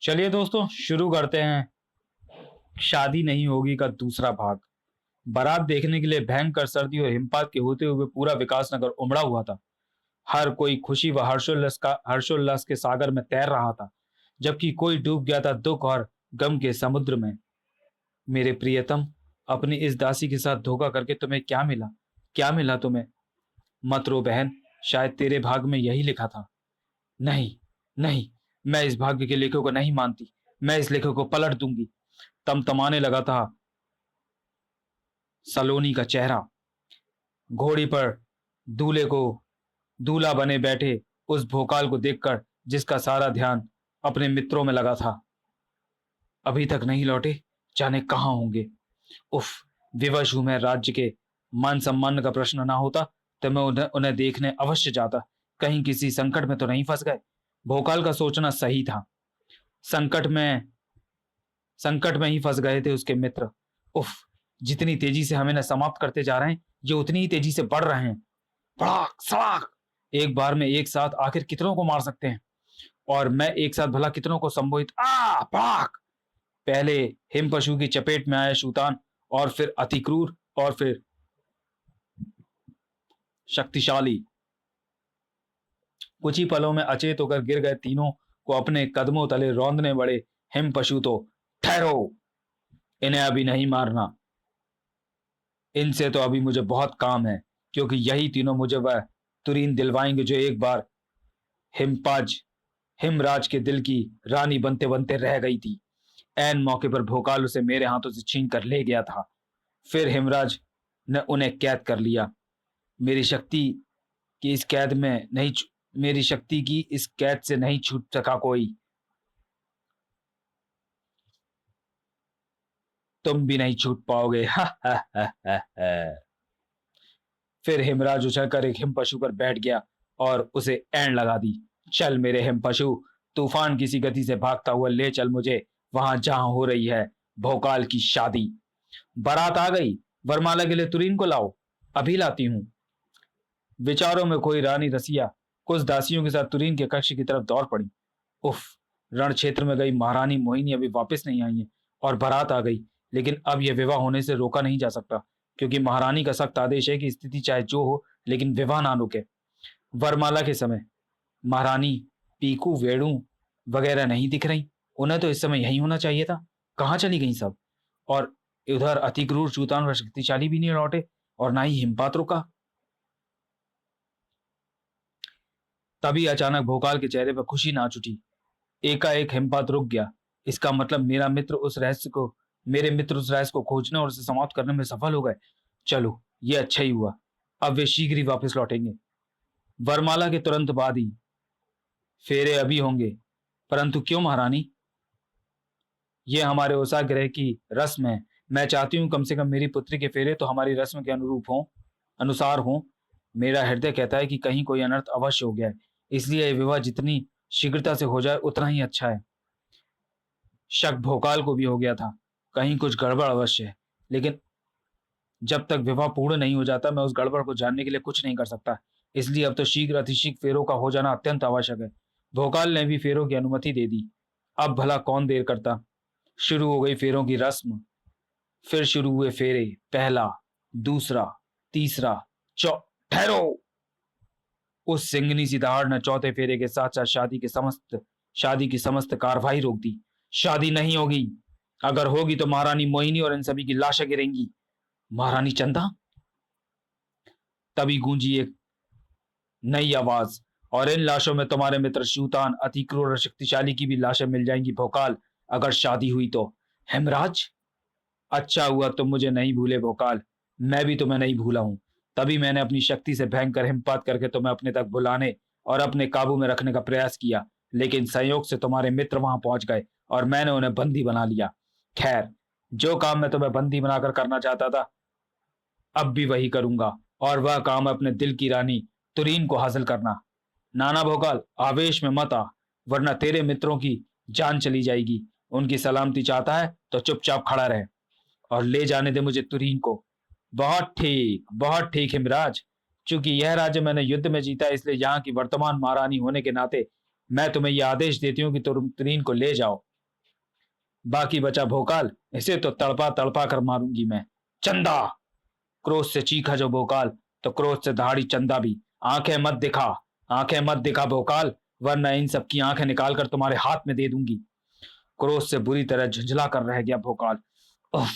चलिए दोस्तों, शुरू करते हैं शादी नहीं होगी का दूसरा भाग। बारात देखने के लिए भयंकर सर्दी और हिमपात के होते हुए पूरा विकास नगर उमड़ा हुआ था। हर कोई खुशी व हर्षोल्लास के सागर में तैर रहा था, जबकि कोई डूब गया था दुख और गम के समुद्र में। मेरे प्रियतम, अपनी इस दासी के साथ धोखा करके तुम्हें क्या मिला? क्या मिला तुम्हें? मत रो बहन, शायद तेरे भाग में यही लिखा था। नहीं, नहीं, मैं इस भाग्य के लेखों को नहीं मानती। मैं इस लेखों को पलट दूंगी। तमतमाने लगा था सलोनी का चेहरा। घोड़ी पर दूल्हे को दूल्हा बने बैठे उस भोकाल को देखकर, जिसका सारा ध्यान अपने मित्रों में लगा था। अभी तक नहीं लौटे, जाने कहाँ होंगे। उफ, विवश हूं मैं। राज्य के मान सम्मान का प्रश्न ना होता तो मैं उन्हें उन्हें देखने अवश्य जाता। कहीं किसी संकट में तो नहीं फंस गए। भोकाल का सोचना सही था। संकट में संकट में ही फंस गए थे उसके मित्र। उफ, जितनी तेजी से हमें न समाप्त करते जा रहे हैं, ये उतनी ही तेजी से बढ़ रहे हैं। भड़ाक सड़ाक, एक बार में एक साथ आखिर कितनों को मार सकते हैं? और मैं एक साथ भला कितनों को संबोधित आ भड़ाक। पहले हिम पशु की चपेट में आया शूतान, और फिर अतिक्रूर, और फिर शक्तिशाली। कुछ ही पलों में अचेत होकर गिर गए तीनों को अपने कदमों तले रौंदने बड़े हिम पशु तो ठहरो, इन्हें अभी नहीं मारना। इनसे तो अभी मुझे बहुत काम है, क्योंकि यही तीनों मुझे वह तुरीन दिलवाएंगे जो एक बार हिमपाज हिमराज के दिल की रानी बनते बनते रह गई थी। ऐन मौके पर भोकाल उसे मेरे हाथों से छीन कर ले गया था। फिर हिमराज ने उन्हें कैद कर लिया। मेरी शक्ति की इस कैद में नहीं छु- मेरी शक्ति की इस कैद से नहीं छूट सका कोई। तुम भी नहीं छूट पाओगे। हा हा हा हा हा। फिर हिमराज उछलकर एक हिम पशु पर बैठ गया और उसे ऐंड लगा दी। चल मेरे हिम पशु, तूफान किसी गति से भागता हुआ ले चल मुझे वहां जहां हो रही है भोकाल की शादी। बारात आ गई, वरमाला के लिए तुरीन को लाओ। अभी लाती हूं। विचारों में कोई रानी रसिया कुछ दासियों के साथ तुरीन के कक्ष की तरफ दौड़ पड़ी। उफ, रण क्षेत्र में गई महारानी मोहिनी अभी वापस नहीं आई है, और बारात आ गई। लेकिन अब यह विवाह होने से रोका नहीं जा सकता, क्योंकि महारानी का सख्त आदेश है कि स्थिति चाहे जो हो, लेकिन विवाह ना रुके। वरमाला के समय महारानी पीकू वेणु वगैरह नहीं दिख रही। उन्हें तो इस समय यही होना चाहिए था। कहाँ चली गई सब? और उधर अतिक्रूर चूतान व शक्तिशाली भी नहीं लौटे, और ना ही हिमपात रुका। तभी अचानक भोकाल के चेहरे पर खुशी नाच उठी। एकाएक हिमपात रुक गया। इसका मतलब मेरे मित्र उस रहस्य को खोजने और उसे समाप्त करने में सफल हो गए। चलो, ये अच्छा ही हुआ। अब वे शीघ्र ही वापस लौटेंगे। वरमाला के तुरंत बाद ही फेरे अभी होंगे। परंतु क्यों महारानी? ये हमारे उषाग्रह की रस्म है। मैं चाहती हूँ कम से कम मेरी पुत्री के फेरे तो हमारी रस्म के अनुसार हों। मेरा हृदय कहता है कि कहीं कोई अनर्थ अवश्य हो गया है, इसलिए यह विवाह जितनी शीघ्रता से हो जाए उतना ही अच्छा है। शक भोकाल को भी हो गया था, कहीं कुछ गड़बड़ अवश्य है। लेकिन जब तक विवाह पूर्ण नहीं हो जाता, मैं उस गड़बड़ को जानने के लिए कुछ नहीं कर सकता। इसलिए अब तो शीघ्र अतिशीघ्र फेरों का हो जाना अत्यंत आवश्यक है। भोकाल ने भी फेरों की अनुमति दे दी। अब भला कौन देर करता। शुरू हो गई फेरों की रस्म। फिर शुरू हुए फेरे। पहला, दूसरा, तीसरा, चौ ठहरो। उस सिंगनी सी दहाड़ ने चौथे फेरे के साथ साथ शादी की समस्त कार्रवाई रोक दी। शादी नहीं होगी। अगर होगी तो महारानी मोहिनी और इन सभी की लाशें गिरेंगी। महारानी चंदा। तभी गूंजी एक नई आवाज, और इन लाशों में तुम्हारे मित्र शूतान, अति क्रूर और शक्तिशाली की भी लाशें मिल जाएंगी भोकाल, अगर शादी हुई तो। हेमराज, अच्छा हुआ तुम मुझे नहीं भूले भोकाल। मैं भी तुम्हें नहीं भूला हूं। तभी मैंने अपनी शक्ति से भयंकर हिमपात करके तुम्हें अपने तक बुलाने और अपने काबू में रखने का प्रयास किया, लेकिन संयोग से तुम्हारे मित्र वहां पहुंच गए और मैंने उन्हें बंदी बना लिया। खैर, जो काम मैं तुम्हें बंदी बनाकर करना चाहता था, अब भी वही करूंगा, और वह काम अपने दिल की रानी तुरीन को हासिल करना। नाना भोकाल, आवेश में मत आ, वरना तेरे मित्रों की जान चली जाएगी। उनकी सलामती चाहता है तो चुपचाप खड़ा रहे और ले जाने दे मुझे तुरीन को। बहुत ठीक हिमराज। चूंकि यह राज्य मैंने युद्ध में जीता है, इसलिए यहाँ की वर्तमान महारानी होने के नाते मैं तुम्हें यह आदेश देती हूँ कि तुम तुरीन को ले जाओ। बाकी बचा भोकाल, इसे तो तड़पा तड़पा कर मारूंगी मैं। चंदा! क्रोध से चीखा जो भोकाल, तो क्रोध से दहाड़ी चंदा भी। आंखें मत दिखा, आंखें मत दिखा भोकाल, वरना इन सबकी आंखें निकालकर तुम्हारे हाथ में दे दूंगी। क्रोध से बुरी तरह झुंझला कर रह गया भोकाल। उफ,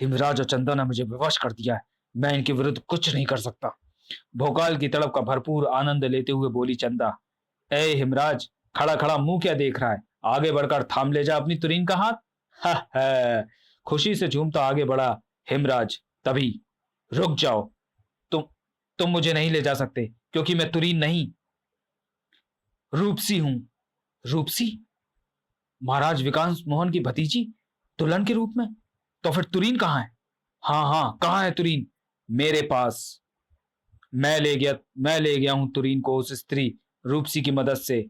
हिमराज और चंदा ने मुझे विवश कर दिया है, मैं इनके विरुद्ध कुछ नहीं कर सकता। भोकाल की तड़प का भरपूर आनंद लेते हुए बोली चंदा। ए हिमराज, खड़ा खड़ा मुंह क्या देख रहा है, आगे बढ़कर थाम ले जा अपनी तुरीन का हाथ। हा हा। खुशी से झूमता आगे बढ़ा हिमराज। तभी, रुक जाओ, तुम तुम मुझे नहीं ले जा सकते, क्योंकि मैं तुरीन नहीं, रूपसी हूं। रूपसी? महाराज विकास मोहन की भतीजी, दुल्हन के रूप में? तो फिर तुरीन कहाँ है? हाँ हाँ, कहाँ है तुरीन? मेरे पास। मैं ले गया हूं तुरीन को उस स्त्री रूपसी की मदद से।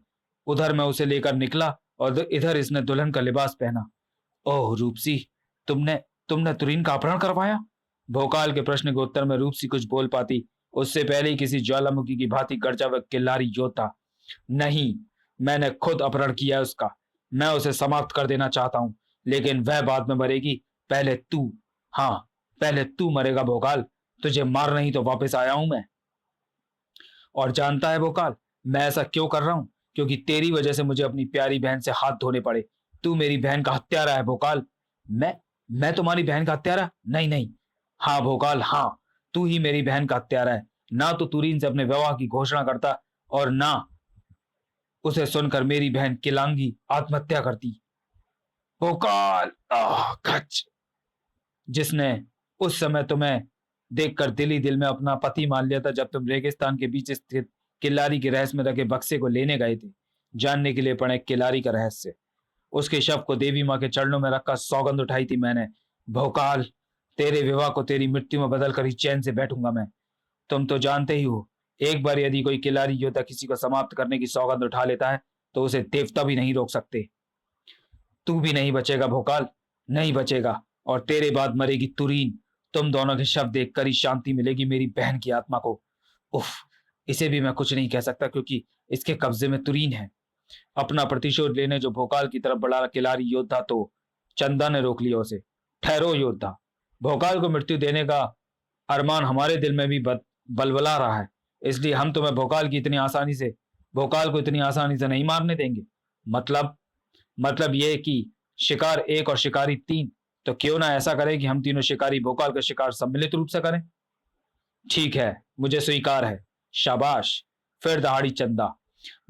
उधर मैं उसे लेकर निकला और इधर इसने दुल्हन का लिबास पहना। ओह रूपसी, तुमने तुमने तुरीन का अपहरण करवाया? भोकाल के प्रश्न के उत्तर में रूपसी कुछ बोल पाती उससे पहले ही किसी ज्वालामुखी की भांति गर्जा वह किल्लारी योद्धा। नहीं, मैंने खुद अपहरण किया है उसका। मैं उसे समाप्त कर देना चाहता हूं, लेकिन वह बाद में मरेगी, पहले तू। हाँ, पहले तू मरेगा भोकाल। तुझे मार नहीं तो वापस आया हूं मैं। और जानता है भोकाल, मैं ऐसा क्यों कर रहा हूं? क्योंकि तेरी वजह से मुझे अपनी प्यारी बहन से हाथ धोने पड़े। तू मेरी बहन का हत्यारा है भोकाल। मैं तुम्हारी बहन का हत्यारा? नहीं नहीं। हाँ भोकाल, हाँ, तू ही मेरी बहन का हत्यारा है। ना तो तुरीन से अपने विवाह की घोषणा करता, और ना उसे सुनकर मेरी बहन किलांगी आत्महत्या करती। भोकाल! खच! जिसने उस समय तुम्हें देखकर दिल ही दिल में अपना पति मान लिया था, जब तुम रेगिस्तान के बीच स्थित किल्लारी के रहस्य में रखे बक्से को लेने गए थे, जानने के लिए पड़े किल्लारी का रहस्य। उसके शव को देवी माँ के चरणों में रखकर सौगंध उठाई थी मैंने। भोकाल, तेरे विवाह को तेरी मृत्यु में बदल कर ही चैन से बैठूंगा मैं। तुम तो जानते ही हो, एक बार यदि कोई किल्लारी योद्धा किसी को समाप्त करने की सौगंध उठा लेता है, तो उसे देवता भी नहीं रोक सकते। तू भी नहीं बचेगा भोकाल, नहीं बचेगा। और तेरे बाद मरेगी तुरीन। तुम दोनों के शव देखकर ही शांति मिलेगी मेरी बहन की आत्मा को। उफ, इसे भी मैं कुछ नहीं कह सकता, क्योंकि इसके कब्जे में तुरीन है। अपना प्रतिशोध लेने जो भोकाल की तरफ बढ़ा किलारी योद्धा, तो चंदा ने रोक लिया उसे। ठहरो योद्धा, भोकाल को मृत्यु देने का अरमान हमारे दिल में भी बलबला रहा है, इसलिए हम तुम्हें भोकाल को इतनी आसानी से नहीं मारने देंगे। मतलब मतलब यह कि शिकार एक और शिकारी तीन। तो क्यों ना ऐसा करें कि हम तीनों शिकारी भोकाल का शिकार सम्मिलित रूप से करें। ठीक है, मुझे स्वीकार है। शाबाश! फिर दहाड़ी चंदा।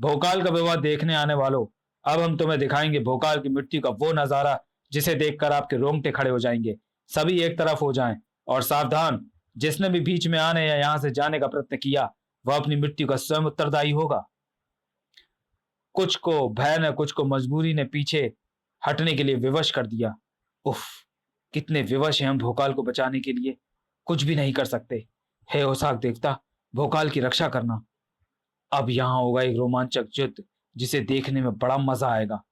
भोकाल का विवाह देखने आने वालों, अब हम तुम्हें दिखाएंगे भोकाल की मृत्यु का वो नजारा जिसे देखकर आपके रोंगटे खड़े हो जाएंगे। सभी एक तरफ हो जाएं, और सावधान, जिसने भी बीच में आने या यहां से जाने का प्रयत्न किया, वह अपनी मृत्यु का स्वयं उत्तरदायी होगा। कुछ को भय ने, कुछ को मजबूरी ने पीछे हटने के लिए विवश कर दिया। उफ, कितने विवश हैं हम भोकाल को बचाने के लिए, कुछ भी नहीं कर सकते। हे होशाक देवता, भोकाल की रक्षा करना। अब यहां होगा एक रोमांचक युद्ध, जिसे देखने में बड़ा मजा आएगा।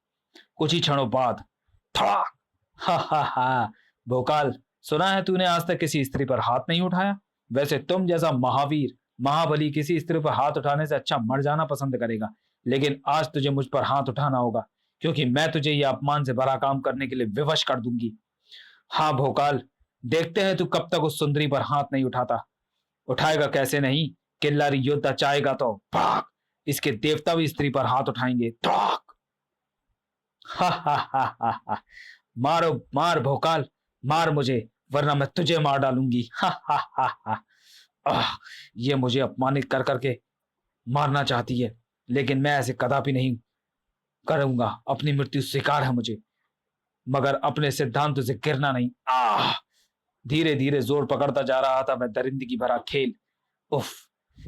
कुछ ही क्षणों बाद थड़ाक! हा हा हा! भोकाल, सुना है तूने आज तक किसी स्त्री पर हाथ नहीं उठाया। वैसे तुम जैसा महावीर महाबली किसी स्त्री पर हाथ उठाने से अच्छा मर जाना पसंद करेगा, लेकिन आज तुझे मुझ पर हाथ उठाना होगा, क्योंकि मैं तुझे यह अपमान से भरा काम करने के लिए विवश कर दूंगी। हाँ भोकाल, देखते हैं तू कब तक उस सुंदरी पर हाथ नहीं उठाता। उठाएगा कैसे नहीं, किल्लारी योद्धा चाहेगा तो भाग, इसके देवता भी स्त्री पर हाथ उठाएंगे। भाग! हा हा हा हा हा! मारो, मार भोकाल, मार मुझे, वरना मैं तुझे मार डालूंगी। हा हा हा हा! आह, ये मुझे अपमानित कर करके मारना चाहती है, लेकिन मैं ऐसे कदापि नहीं करूंगा। अपनी मृत्यु स्वीकार है मुझे, मगर अपने सिद्धांतों से गिरना नहीं। आह! धीरे धीरे जोर पकड़ता जा रहा था वह दरिंदगी भरा खेल। उफ!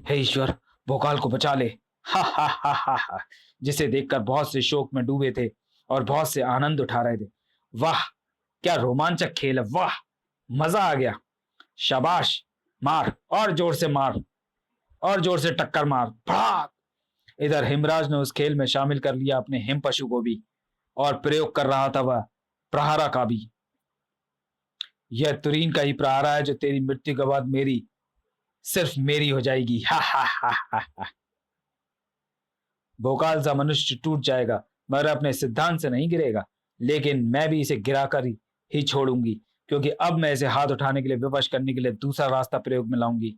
हे ईश्वर, भोकाल को बचा ले। हा हा हा हा हा! जिसे देखकर बहुत से शोक में डूबे थे और बहुत से आनंद उठा रहे थे। वाह, क्या रोमांचक खेल है! वाह, मजा आ गया। शाबाश! मार, और जोर से मार, और जोर से टक्कर मार। भाग! इधर हिमराज ने उस खेल में शामिल कर लिया अपने हिम पशु को भी, और प्रयोग कर रहा था वह प्रहारा का भी। यह तुरीन का ही प्रहारा है जो तेरी मृत्यु के बाद मेरी, सिर्फ मेरी हो जाएगी। हा हा हा हा हा! भोकाल सा मनुष्य टूट जाएगा, मगर अपने सिद्धांत से नहीं गिरेगा। लेकिन मैं भी इसे गिराकर ही छोड़ूंगी, क्योंकि अब मैं इसे हाथ उठाने के लिए विवश करने के लिए दूसरा रास्ता प्रयोग में लाऊंगी।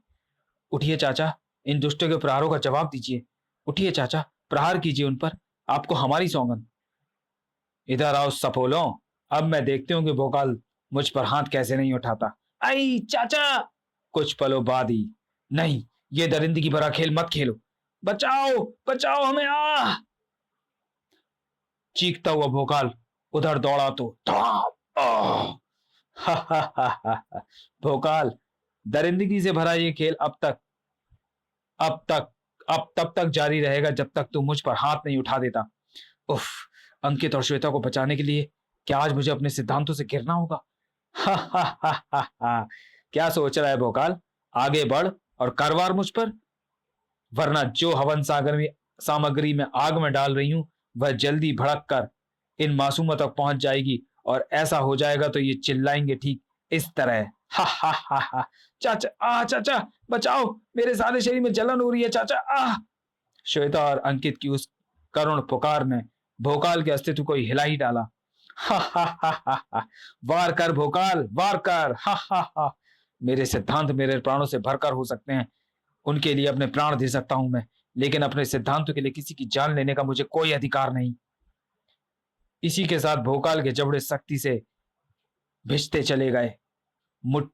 उठिए चाचा, इन दुष्टों के प्रहारों का जवाब दीजिए। उठिए चाचा, प्रहार कीजिए उन पर, आपको हमारी सौगंध। इधर आओ सपोलो, अब मैं देखती हूँ कि भोकाल मुझ पर हाथ कैसे नहीं उठाता। आई चाचा। कुछ पलों बाद ही, नहीं, ये दरिंदगी भरा खेल मत खेलो, बचाओ बचाओ हमें, आ। चीखता हुआ भोकाल उधर दौड़ा तो धड़ाम, आह! हा हा हा हा हा। भोकाल, दरिंदगी से भरा ये खेल अब तक अब तब तक जारी रहेगा जब तक तू मुझ पर हाथ नहीं उठा देता। उफ, अंकित और श्वेता को बचाने के लिए क्या आज मुझे अपने सिद्धांतों से गिरना होगा? हा हा हा हा हा। क्या सोच रहा है भोकाल? आगे बढ़ और करवार मुझ पर, वरना जो हवन सागर में सामग्री में आग में डाल रही हूं वह जल्दी भड़क कर इन मासूमों तक पहुंच जाएगी, और ऐसा हो जाएगा तो ये चिल्लाएंगे ठीक इस तरह, हा हा हा हा। चाचा, चाचा बचाओ, मेरे सारे शरीर में जलन हो रही है चाचा, आ। श्वेता और अंकित की उस करुण पुकार ने भोकाल के अस्तित्व को हिला ही डाला। हा हा हा हा हा। वार कर भोकाल, वार कर, हा हा हा। मेरे सिद्धांत मेरे प्राणों से भरकर हो सकते हैं, उनके लिए अपने प्राण दे सकता हूं मैं, लेकिन अपने सिद्धांतों के लिए किसी की जान लेने का मुझे कोई अधिकार नहीं। इसी के साथ भोकाल के जबड़े सख्ती से भिजते चले गए। मुठ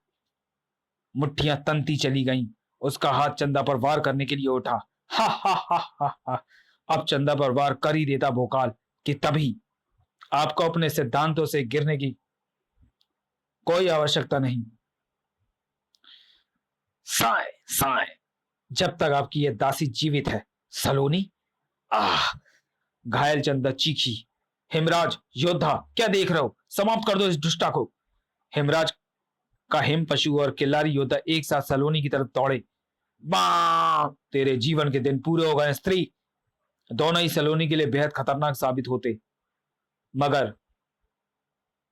मुट्ठियां तनती चली गईं। उसका हाथ चंदा पर वार करने के लिए उठा। हा हा हा हा हा। अब चंदा पर वार कर ही देता भोकाल कि तभी, आपको अपने सिद्धांतों से गिरने की कोई आवश्यकता नहीं। साय साय, जब तक आपकी यह दासी जीवित है सलोनी। आह। घायल चंदा चीखी। हिमराज, योद्धा, क्या देख रहे हो? समाप्त कर दो इस दुष्टा को। हिमराज का हिम पशु और किल्लारी योद्धा एक साथ सलोनी की तरफ दौड़े। बा, तेरे जीवन के दिन पूरे हो गए स्त्री। दोनों ही सलोनी के लिए बेहद खतरनाक साबित होते, मगर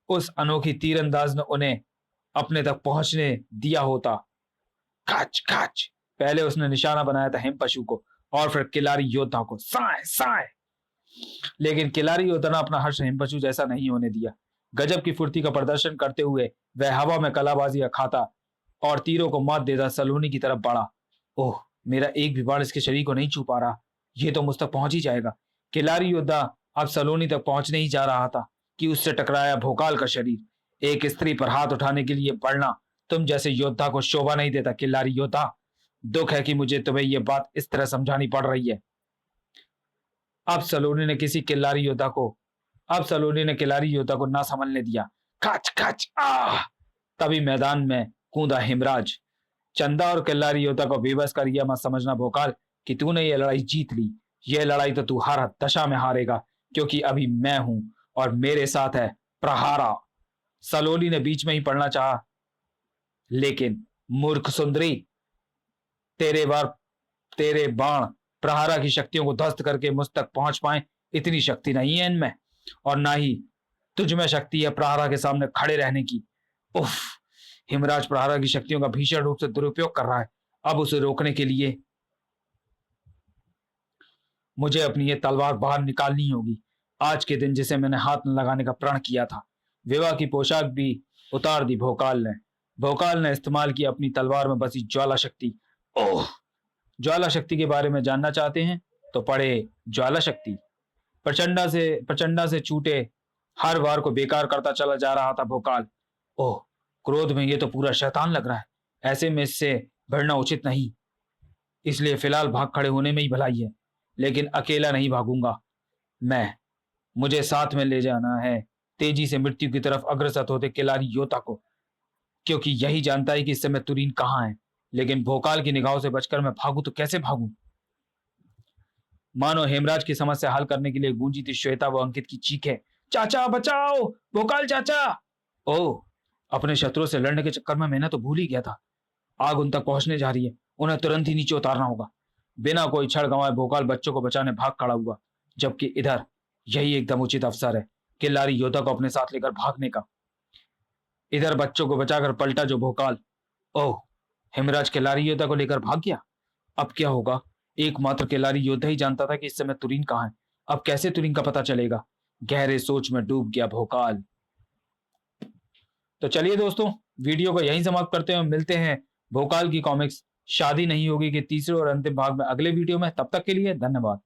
उस अनोखी तीरंदाज ने उन्हें अपने तक पहुंचने दिया होता। खच खच, पहले उसने निशाना बनाया था हिम पशु को और फिर किलारी योद्धा को, साय साय। लेकिन किलारी योद्धा ने अपना हर्ष हिम पशु जैसा नहीं होने दिया। गजब की फुर्ती का प्रदर्शन करते हुए वह हवा में कलाबाजी खाता और तीरों को मात देता सलोनी की तरफ बढ़ा। ओह, मेरा एक भी बाण इसके शरीर को नहीं छू पा रहा, ये तो मुझ तक पहुंच ही जाएगा। किलारी योद्धा अब सलोनी तक पहुंचने ही जा रहा था कि उससे टकराया भोकाल का शरीर। एक स्त्री पर हाथ उठाने के लिए बढ़ना तुम जैसे योद्धा को शोभा नहीं देता किल्लारी योद्धा। दुख है कि मुझे तुम्हें यह बात इस तरह समझानी पड़ रही है। अब सलोनी ने किसी किल्लारी योद्धा को अब सलोनी ने किल्लारी योद्धा को ना संभलने दिया। खच खच, आह। तभी मैदान में कूदा हिमराज। चंदा और किल्लारी योद्धा को बेबस कर यह मत समझना भोकाल कि तूने यह लड़ाई जीत ली। यह लड़ाई तो तू हर दशा में हारेगा, क्योंकि अभी मैं हूं और मेरे साथ है प्रहारा। सलोनी ने बीच में ही पढ़ना चाहा, लेकिन मूर्ख सुंदरी, तेरे बार तेरे बाण प्रहारा की शक्तियों को ध्वस्त करके मुझ तक पहुंच पाए, इतनी शक्ति नहीं है इनमें, और ना ही तुझ में शक्ति है प्रहारा के सामने खड़े रहने की। उफ, हिमराज प्रहारा की शक्तियों का भीषण रूप से दुरुपयोग कर रहा है। अब उसे रोकने के लिए मुझे अपनी ये तलवार बाहर निकालनी होगी। आज के दिन जिसे मैंने हाथ न लगाने का प्रण किया था, विवाह की पोशाक भी उतार दी भोकाल ने इस्तेमाल की अपनी तलवार में बसी ज्वाला शक्ति। ओह, ज्वाला शक्ति के बारे में जानना चाहते हैं तो पढ़े ज्वाला शक्ति। प्रचंडा से छूटे हर वार को बेकार करता चला जा रहा था भोकाल। ओह, क्रोध में ये तो पूरा शैतान लग रहा है, ऐसे में इससे भिड़ना उचित नहीं, इसलिए फिलहाल भाग खड़े होने में ही भलाई है। लेकिन अकेला नहीं भागूंगा मैं, मुझे साथ में ले जाना है तेजी से मृत्यु की तरफ अग्रसर होते किलारी योद्धा को, क्योंकि यही जानता है कि इस समय तुरीन कहाँ है। लेकिन भोकाल की निगाहों से बचकर मैं भागू तो कैसे भागू? मानो हेमराज की समस्या हल करने के लिए गूंजी थी श्वेता व अंकित की चीखें, चाचा बचाओ, भोकाल चाचा। ओह, अपने शत्रुओं से लड़ने के चक्कर में मैंने तो भूल ही गया था, आग उन तक पहुंचने जा रही है, उन्हें तुरंत ही नीचे उतारना होगा। बिना कोई क्षण गंवाए भोकाल बच्चों को बचाने भाग खड़ा हुआ, जबकि इधर यही एकदम उचित अवसर है किल्लारी योद्धा को अपने साथ लेकर भागने का। इधर बच्चों को बचाकर पलटा जो भोकाल। ओह, हिमराज किल्लारी योद्धा को लेकर भाग गया। अब क्या होगा? एकमात्र किल्लारी योद्धा ही जानता था कि इस समय तुरीन कहाँ है। अब कैसे तुरीन का पता चलेगा? गहरे सोच में डूब गया भोकाल। तो चलिए दोस्तों, वीडियो को यहीं समाप्त करते हैं। मिलते हैं भोकाल की कॉमिक्स शादी नहीं होगी के तीसरे और अंतिम भाग में अगले वीडियो में। तब तक के लिए धन्यवाद।